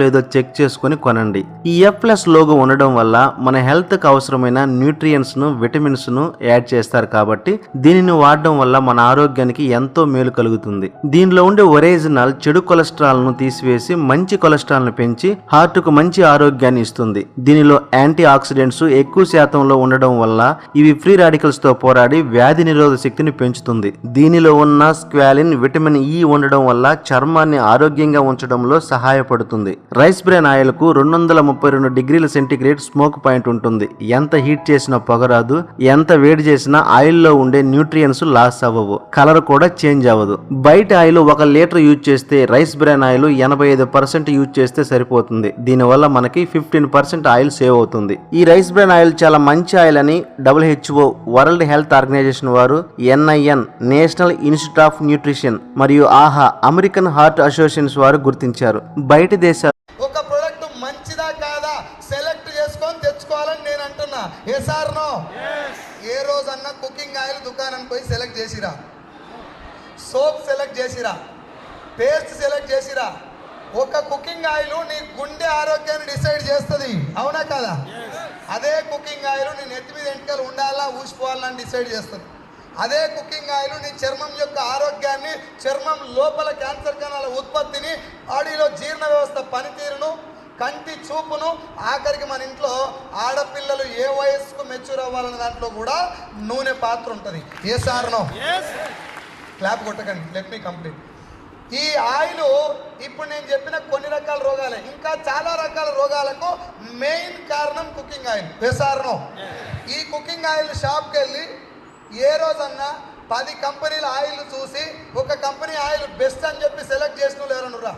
లేదో చెక్ చేసుకుని కొనండి. ఈ F+ లోగో ఉండడం వల్ల మన హెల్త్ కు అవసరమైన న్యూట్రియన్స్ ను, విటమిన్స్ ను యాడ్ చేస్తారు కాబట్టి దీనిని వాడడం వల్ల మన ఆరోగ్యానికి ఎంతో మేలు కలుగుతుంది. దీనిలో ఉండే ఒరిజినల్ చెడు కొలెస్ట్రాల్ ను తీసివేసి మంచి కొలెస్ట్రాల్ ను పెంచి హార్ట్ కు మంచి ఆరోగ్యాన్ని ఇస్తుంది. దీనిలో యాంటీ ఆక్సిడెంట్స్ ఎక్కువ శాతంలో ఉండడం వల్ల ఇవి ఫ్రీ రాడికల్స్ తో పోరాడి వ్యాధి నిరోధక శక్తిని పెంచుతుంది. దీనిలో ఉన్న స్క్వాలిన్, విటమిన్ E ఉండడం వల్ల చర్మాన్ని ఆరోగ్యంగా ఉంచడంలో సహాయపడుతుంది. రైస్ బ్రాన్ ఆయిల్ కు 232 డిగ్రీల సెంటీగ్రేడ్ స్మోక్ పాయింట్ ఉంటుంది. ఎంత హీట్ చేసినా పొగరాదు, ఎంత వేడి చేసినా ఆయిల్ లో ఉండే న్యూట్రియన్స్ లాస్ అవ్వవు, కలర్ కూడా చేంజ్ అవ్వదు. బయట ఆయిల్ 1 లీటర్ యూజ్ చేస్తే రైస్ బ్రాన్ ఆయిల్ 85% యూజ్ చేస్తే సరిపోతుంది. దీనివల్ల మనకి 15% ఆయిల్ సేవ్ అవుతుంది. ఈ రైస్ బ్రాన్ ఆయిల్ చాలా మంచి ఆయిల్ అని WHO వరల్డ్ హెల్త్ ఆర్గనైజేషన్ వారు, NIN national institute of nutrition మరియు ఆహా అమెరికన్ హార్ట్ అసోసియేషన్స్ వారు గుర్తించారు. బయట దేశాలు ఒక ప్రొడక్ట్ మంచిదా కాదా సెలెక్ట్ చేసుకొని తెచ్చుకోవాలని నేను అంటున్నా. ఏ సార్ నో? ఏ రోజన్నా కుకింగ్ ఆయిల్ దుకాణానికి పోయి సెలెక్ట్ చేసిరా? సోప్ సెలెక్ట్ చేసిరా? పేస్ట్ సెలెక్ట్ చేసిరా? ఒక కుకింగ్ ఆయిల్ నీ గుండె ఆరోగ్యాన్ని డిసైడ్ చేస్తుంది, అవునా కదా? అదే కుకింగ్ ఆయిల్ నీ నెత్తి మీద ఎంటికలు ఉండాలా ఊసిపోవాలని డిసైడ్ చేస్తుంది. అదే కుకింగ్ ఆయిల్ నీ చర్మం యొక్క ఆరోగ్యాన్ని, చర్మం లోపల క్యాన్సర్ కణాల ఉత్పత్తిని, బాడీలో జీర్ణ వ్యవస్థ పనితీరును, కంటి చూపును, ఆఖరికి మన ఇంట్లో ఆడపిల్లలు ఏ వయస్సుకు మెచ్యూర్ అవ్వాలన్న దాంట్లో కూడా నూనె పాత్ర ఉంటుంది. ఏ సార్నో? క్లాప్ కొట్టకండి, లెట్ మీ కంప్లీట్. ఈ ఆయిల్ ఇప్పుడు నేను చెప్పిన కొన్ని రకాల రోగాలే, ఇంకా చాలా రకాల రోగాలకు మెయిన్ కారణం కుకింగ్ ఆయిల్. ఏ సార్నో? ఈ కుకింగ్ ఆయిల్ షాప్కి వెళ్ళి ఏ రోజన్నా 10 కంపెనీల ఆయిల్ చూసి ఒక కంపెనీ ఆయిల్ బెస్ట్ అని చెప్పి సెలెక్ట్ చేసిన ఎవరన్నా